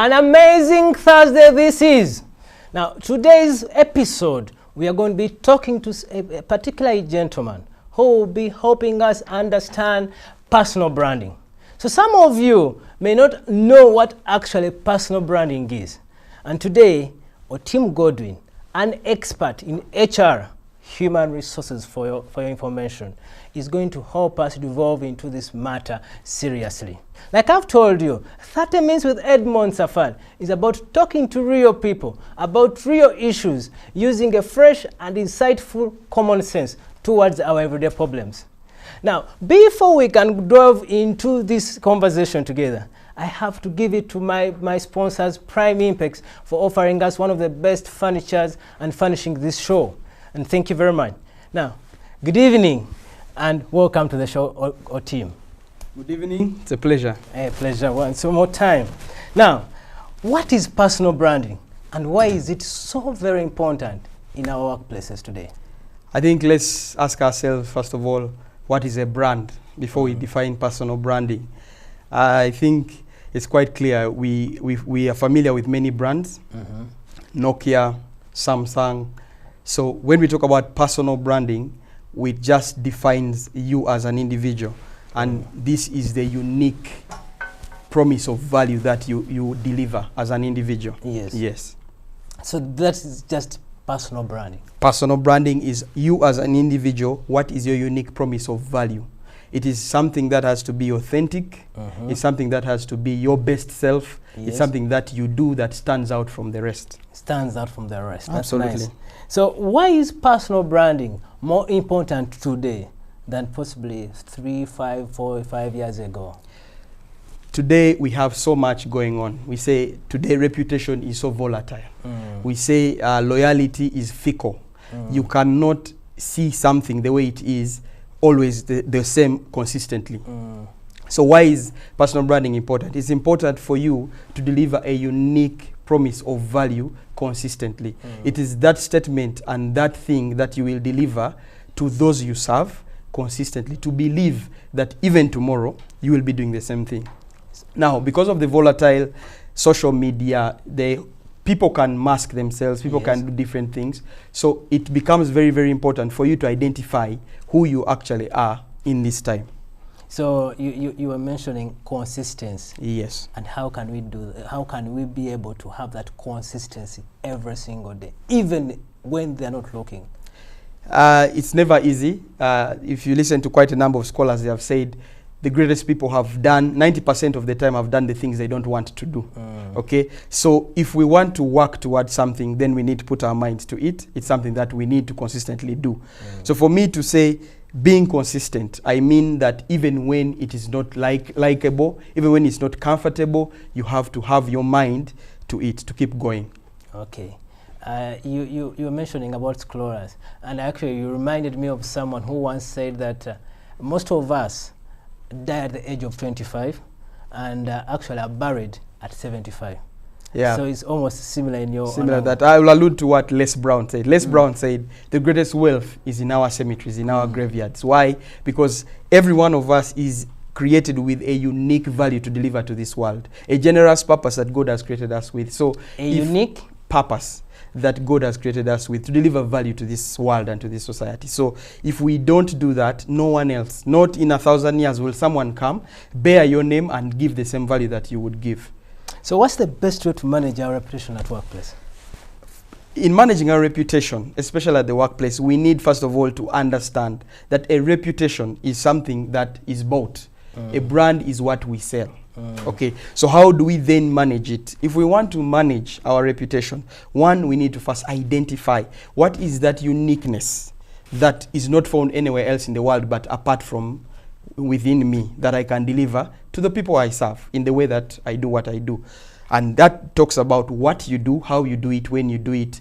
An amazing Thursday this is. Now, today's episode, we are going to be talking to a particular gentleman who will be helping us understand personal branding. So some of you may not know what actually personal branding is. And today, Otim Godwin, an expert in HR, human resources for your information, is going to help us delve into this matter seriously. Like I've told you, 30 Minutes with EDMOND SAFALI is about talking to real people about real issues using a fresh and insightful common sense towards our everyday problems. Now, before we can delve into this conversation together, I have to give it to my sponsors, Prime Impex, for offering us one of the best furnitures and furnishing this show. And thank you very much. Now, good evening and welcome to the show, Otim. Good evening. It's a pleasure. A pleasure once more time. Now, what is personal branding and why is it so very important in our workplaces today? I think let's ask ourselves, first of all, what is a brand before we define personal branding. I think it's quite clear. We are familiar with many brands, Nokia, Samsung. So when we talk about personal branding, it just defines you as an individual. And this is the unique promise of value that you deliver as an individual. Yes. Yes. So that is just personal branding. Personal branding is you as an individual. What is your unique promise of value? It is something that has to be authentic. It's something that has to be your best self. Yes. It's something that you do that stands out from the rest. Stands out from the rest. Absolutely. That's nice. So why is personal branding more important today than possibly 3, 5, 4, 5 years ago? Today we have so much going on. We say today reputation is so volatile. We say loyalty is fickle. You cannot see something the way it is always the same consistently. So why is personal branding important? It's important for you to deliver a unique promise of value consistently. It is that statement and that thing that you will deliver to those you serve consistently, to believe that even tomorrow you will be doing the same thing. Now, because of the volatile social media, people can mask themselves, people can do different things. So it becomes very, very important for you to identify who you actually are in this time. So you were mentioning consistency. Yes. And how can we do that? How can we be able to have that consistency every single day, even when they're not looking? It's never easy. If you listen to quite a number of scholars, they have said the greatest people have done, 90% of the time have done the things they don't want to do. Okay? So if we want to work towards something, then we need to put our minds to it. It's something that we need to consistently do. So for me to say being consistent, I mean that even when it is not likable, even when it's not comfortable, you have to have your mind to it, to keep going. Okay. You were mentioning about scholars, and actually you reminded me of someone who once said that most of us die at the age of 25 and actually are buried at 75. Yeah. So it's almost similar in your... Similar that. I will allude to what Les Brown said. Les Brown said, the greatest wealth is in our cemeteries, in our graveyards. Why? Because every one of us is created with a unique value to deliver to this world. A generous purpose that God has created us with. So a unique purpose that God has created us with to deliver value to this world and to this society. So if we don't do that, no one else, not in 1,000 years will someone come, bear your name and give the same value that you would give. So what's the best way to manage our reputation at workplace? In managing our reputation, especially at the workplace, we need first of all to understand that a reputation is something that is bought. A brand is what we sell. Okay, so how do we then manage it? If we want to manage our reputation, one, we need to first identify what is that uniqueness that is not found anywhere else in the world but apart from within me, that I can deliver to the people I serve in the way that I do what I do. And that talks about what you do, how you do it, when you do it.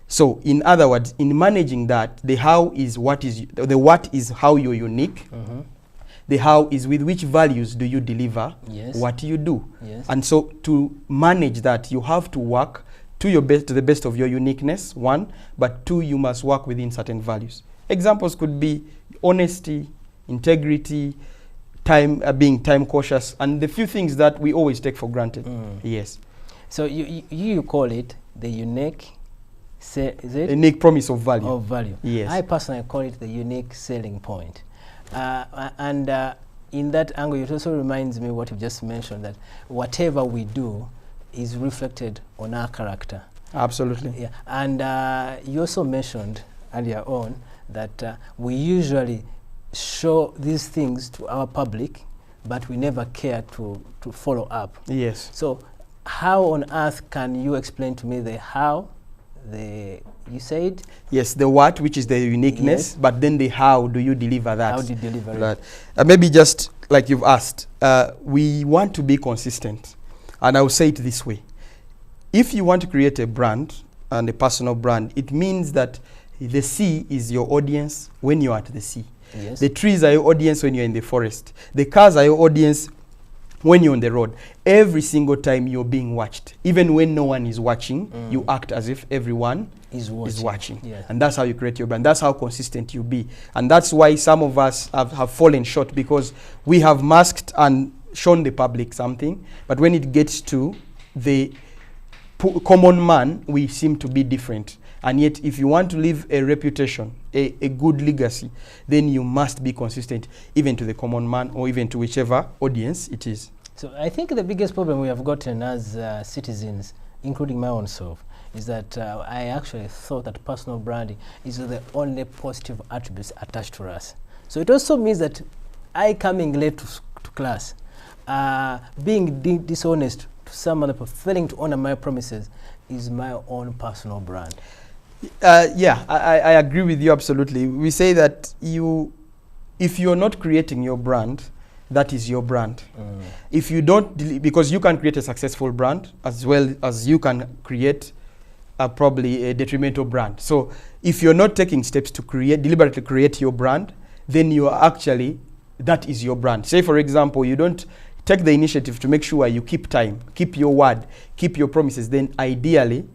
So in other words, in managing that, the how is what is, the what is how you're unique. The how is with which values do you deliver what you do. And so to manage that, you have to work to your best, to the best of your uniqueness, one, but two, you must work within certain values. Examples could be honesty, integrity, being time cautious, and the few things that we always take for granted. Yes. So you call it the unique, is it? Unique promise of value. Of value. Yes. I personally call it the unique selling point. And in that angle, it also reminds me what you just mentioned, that whatever we do is reflected on our character. Absolutely. Yeah. And you also mentioned earlier on that we usually show these things to our public, but we never care to follow up. Yes. So how on earth can you explain to me the how, you said? Yes, the what, which is the uniqueness, Yes. but then the how do you deliver that? How do you deliver that. it? Maybe just like you've asked, we want to be consistent. And I will say it this way. If you want to create a brand and a personal brand, it means that the sea is your audience when you're at the sea. Yes. The trees are your audience when you're in the forest. The cars are your audience when you're on the road. Every single time you're being watched. Even when no one is watching, you act as if everyone is watching. Yes. And that's how you create your brand. That's how consistent you be. And that's why some of us have fallen short, because we have masked and shown the public something. But when it gets to the common man, we seem to be different. And yet, if you want to leave a reputation, a good legacy, then you must be consistent, even to the common man or even to whichever audience it is. So I think the biggest problem we have gotten as citizens, including my own self, is that I actually thought that personal branding is the only positive attributes attached to us. So it also means that I coming late to class, being dishonest to some other people, failing to honor my promises, is my own personal brand. Yeah, I agree with you absolutely. We say that if you're not creating your brand, that is your brand. If you don't, because you can create a successful brand as well as you can create probably a detrimental brand. So if you're not taking steps to deliberately create your brand, then you are actually, that is your brand. Say for example, you don't take the initiative to make sure you keep time, keep your word, keep your promises, then ideally,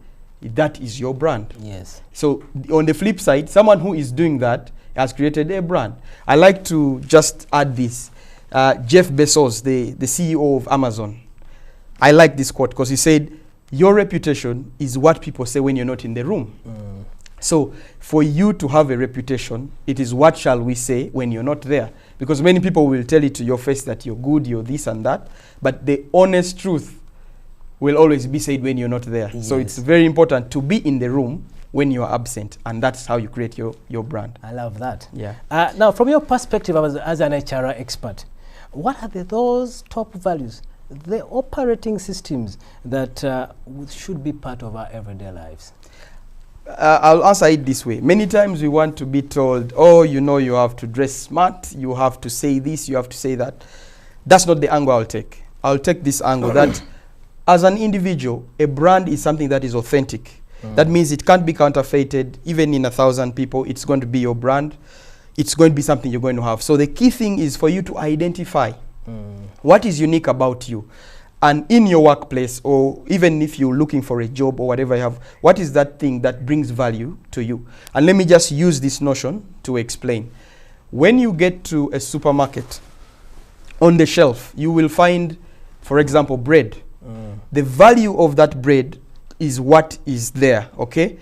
that is your brand. Yes. So on the flip side, someone who is doing that has created a brand. I like to just add this. Jeff Bezos, the CEO of Amazon, I like this quote because he said, your reputation is what people say when you're not in the room. So for you to have a reputation, it is what shall we say when you're not there. Because many people will tell it to your face that you're good, you're this and that. But the honest truth will always be said when you're not there. Yes. So it's very important to be in the room when you're absent. And that's how you create your brand. I love that. Yeah. Now, from your perspective as an HR expert, what are those top values, the operating systems that should be part of our everyday lives? I'll answer it this way. Many times we want to be told, oh, you know, you have to dress smart, you have to say this, you have to say that. That's not the angle I'll take. I'll take this angle that as an individual, a brand is something that is authentic. That means it can't be counterfeited. Even in 1,000 people, it's going to be your brand. It's going to be something you're going to have. So the key thing is for you to identify what is unique about you. And in your workplace, or even if you're looking for a job or whatever you have, what is that thing that brings value to you? And let me just use this notion to explain. When you get to a supermarket, on the shelf, you will find, for example, bread. The value of that bread is what is there, okay?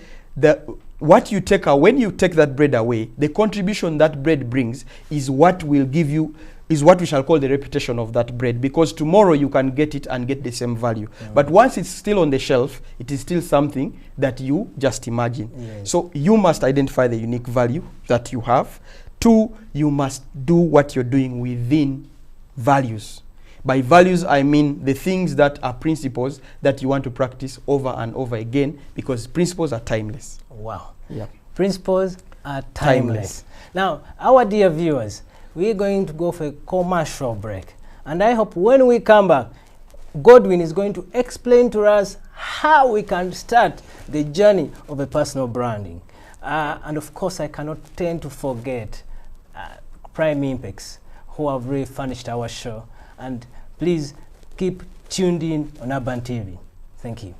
What you take out, when you take that bread away, the contribution that bread brings is what will give you, is what we shall call the reputation of that bread, because tomorrow you can get it and get the same value. But once it's still on the shelf, it is still something that you just imagine. Yes. So you must identify the unique value that you have. 2, you must do what you're doing within values. By values, I mean the things that are principles that you want to practice over and over again, because principles are timeless. Wow. Yeah. Principles are timeless. Now, our dear viewers, we're going to go for a commercial break. And I hope when we come back, Godwin is going to explain to us how we can start the journey of a personal branding. And of course, I cannot tend to forget Prime Impex, who have really furnished our show. And please keep tuned in on Urban TV. Thank you.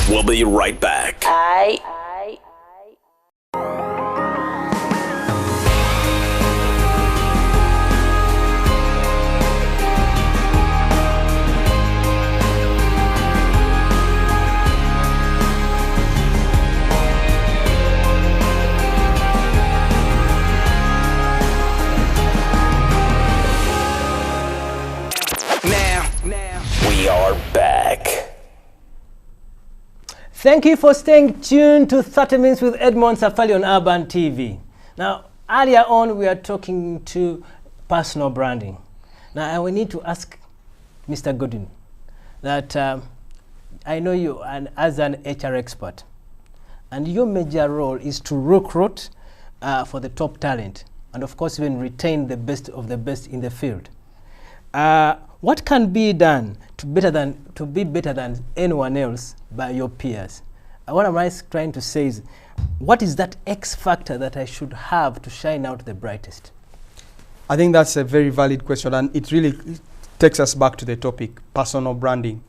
We'll be right back. Thank you for staying tuned to 30 Minutes with EDMOND SAFALI on Urban TV. Now, earlier on, we are talking to personal branding. Now, we need to ask Mr. Godwin that I know you as an HR expert, and your major role is to recruit for the top talent, and of course, even retain the best of the best in the field. What can be done to be better than anyone else by your peers? What am I trying to say is, what is that X factor that I should have to shine out the brightest? I think that's a very valid question, and it really takes us back to the topic, personal branding.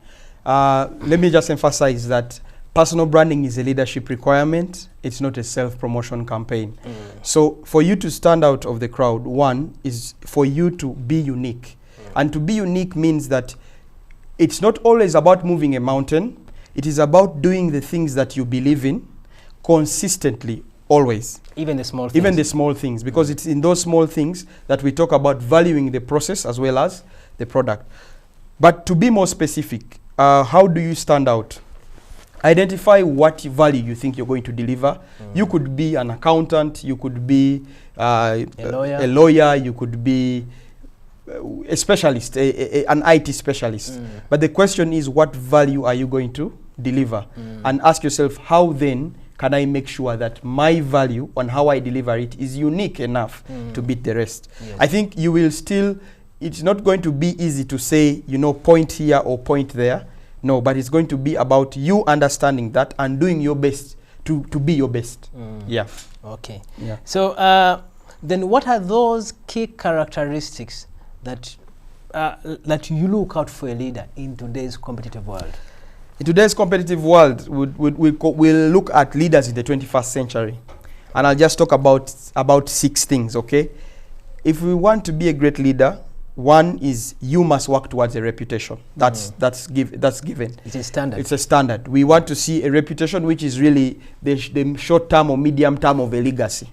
Let me just emphasize that personal branding is a leadership requirement. It's not a self-promotion campaign. So for you to stand out of the crowd, one is for you to be unique. And to be unique means that it's not always about moving a mountain. It is about doing the things that you believe in consistently, always. Even the small things. Even the small things, because it's in those small things that we talk about valuing the process as well as the product. But to be more specific, how do you stand out? Identify what value you think you're going to deliver. You could be an accountant, you could be a lawyer, you could be a specialist, an IT specialist. But the question is, what value are you going to deliver? And ask yourself, how then can I make sure that my value on how I deliver it is unique enough to beat the rest? Yes. I think you will still, it's not going to be easy to say, you know, point here or point there. No, but it's going to be about you understanding that and doing your best to be your best. Yeah. Okay. Yeah. So then what are those key characteristics that that you look out for a leader in today's competitive world? In today's competitive world, we'll look at leaders in the 21st century. And I'll just talk about 6 things, okay? If we want to be a great leader, one is you must work towards a reputation. That's given. It's a standard. It's a standard. We want to see a reputation which is really the short term or medium term of a legacy.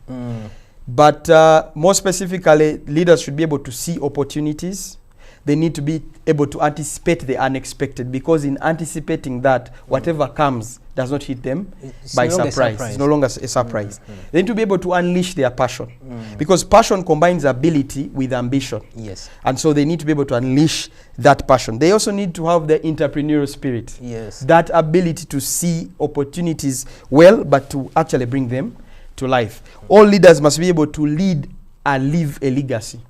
But more specifically, leaders should be able to see opportunities. They need to be able to anticipate the unexpected, because in anticipating that, whatever comes does not hit them by surprise. It's no longer a surprise. They need to be able to unleash their passion, because passion combines ability with ambition. Yes. And so they need to be able to unleash that passion. They also need to have the entrepreneurial spirit. Yes. That ability to see opportunities well, but to actually bring them to life. All leaders must be able to lead and leave a legacy.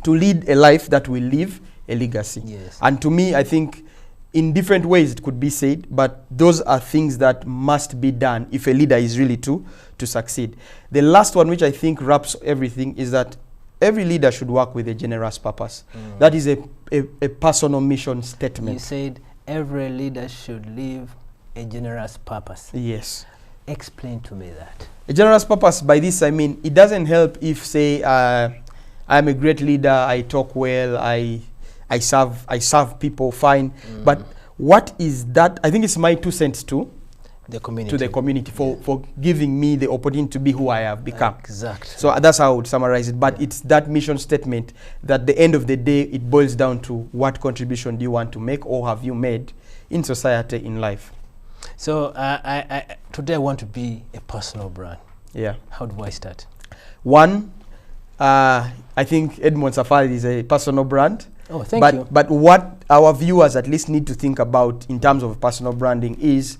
To lead a life that will leave a legacy. Yes. And to me, I think in different ways it could be said, but those are things that must be done if a leader is really to succeed. The last one, which I think wraps everything, is that every leader should work with a generous purpose. That is a personal mission statement. You said every leader should live a generous purpose. Yes. Explain to me that. A generous purpose, by this I mean, it doesn't help if, say, I'm a great leader, I talk well, I serve people fine. But what is that? I think it's my 2 cents to the community for giving me the opportunity to be who I have become. Exactly. So that's how I would summarize it. But it's that mission statement that at the end of the day, it boils down to what contribution do you want to make or have you made in society, in life. So today I want to be a personal brand. Yeah. How do I start? One, I think EDMOND SAFALI is a personal brand. Oh, thank you. But what our viewers at least need to think about in terms of personal branding is,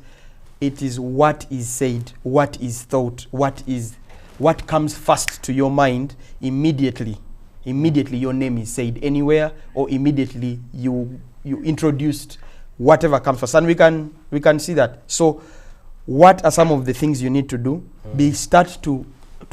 it is what is said, what is thought, what comes first to your mind immediately. Immediately your name is said anywhere, or immediately you introduced whatever comes first. And we can see that. So what are some of the things you need to do? Start to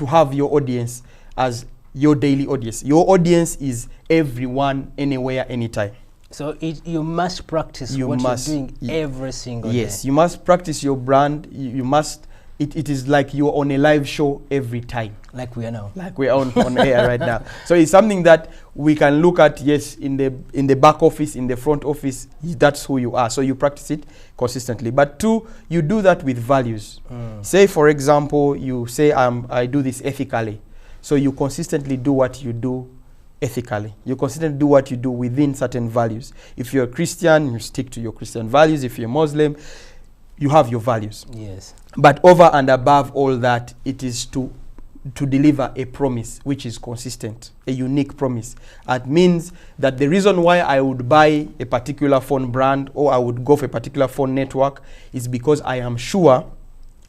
have your audience as your daily audience. Your audience is everyone, anywhere, anytime. So you must practice what you're doing every single day. Yes, you must practice your brand. You must. It is like you're on a live show every time. Like we are now. Like we are on air right now. So it's something that we can look at. Yes, in the back office, in the front office, that's who you are. So you practice it consistently. But 2, you do that with values. Say, for example, you say I do this ethically. So you consistently do what you do ethically. You consistently do what you do within certain values. If you're a Christian, you stick to your Christian values. If you're Muslim, you have your values. Yes. But over and above all that, it is to deliver a promise which is consistent, a unique promise. It means that the reason why I would buy a particular phone brand or I would go for a particular phone network is because I am sure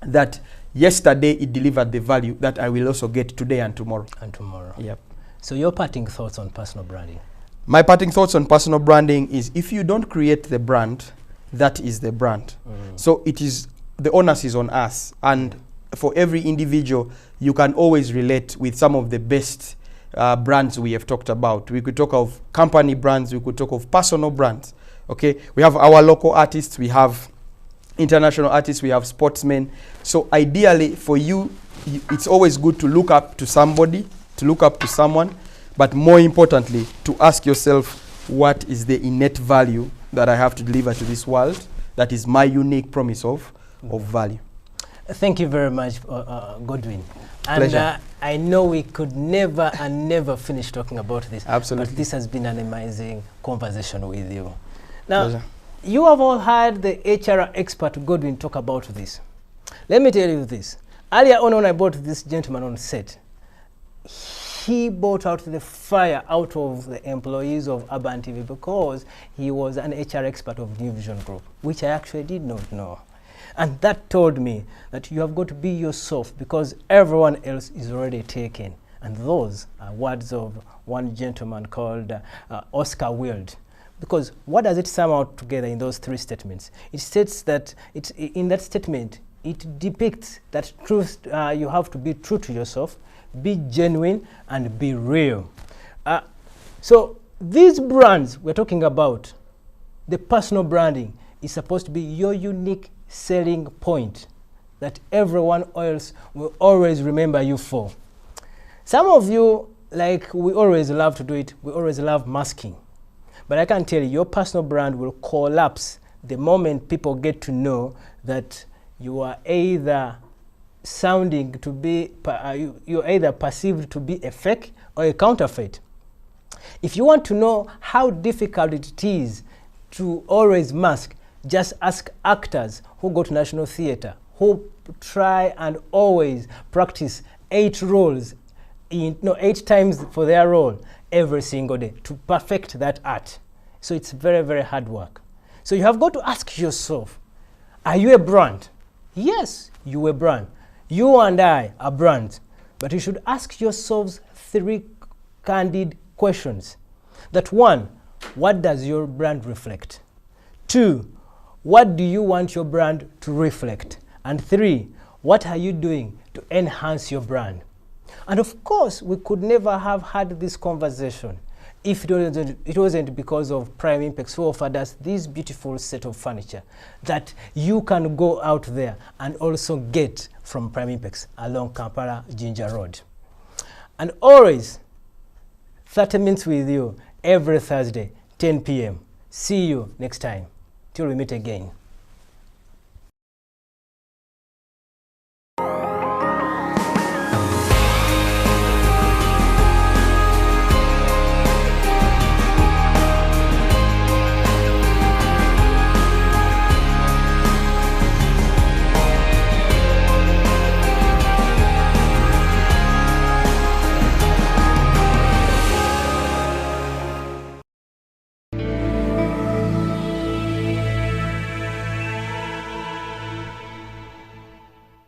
that yesterday it delivered the value that I will also get today and tomorrow. And tomorrow. Yep. So your parting thoughts on personal branding? My parting thoughts on personal branding is, if you don't create the brand, that is the brand. So it is, the onus is on us. And for every individual, you can always relate with some of the best brands we have talked about. We could talk of company brands, we could talk of personal brands. Okay, we have our local artists, we have international artists, we have sportsmen. So ideally for you, it's always good to look up to somebody, to look up to someone, but more importantly, to ask yourself, what is the innate value that I have to deliver to this world? That is my unique promise of value. Thank you very much, Godwin. And Pleasure. I know we could never and never finish talking about this. Absolutely. But this has been an amazing conversation with you. Now, Pleasure. you have all heard the HR expert Godwin talk about this. Let me tell you this. Earlier on when I brought this gentleman on set, he brought out the fire out of the employees of Urban TV because he was an HR expert of New Vision Group, which I actually did not know. And that told me that you have got to be yourself because everyone else is already taken. And those are words of one gentleman called Oscar Wilde. Because what does it sum out together in those three statements? It states that, in that statement, it depicts that truth, you have to be true to yourself, be genuine, and be real. So these brands we're talking about, the personal branding, is supposed to be your unique selling point that everyone else will always remember you for. Some of you, like we always love to do it, we always love masking. But I can tell you, your personal brand will collapse the moment people get to know that you are either sounding to be, you're either perceived to be a fake or a counterfeit. If you want to know how difficult it is to always mask, just ask actors who go to National Theatre, who try and always practice 8 roles, 8 times for their role every single day to perfect that art. So it's very, very hard work. So you have got to ask yourself, are you a brand? Yes, you are a brand. You and I are brands. But you should ask yourselves 3 candid questions. That 1, what does your brand reflect? 2, what do you want your brand to reflect? And 3, what are you doing to enhance your brand? And of course, we could never have had this conversation if it wasn't because of Prime Impex, who offered us this beautiful set of furniture that you can go out there and also get from Prime Impex along Kampala Jinja Road. And always 30 minutes with you every Thursday, 10 p.m. See you next time. Till we meet again.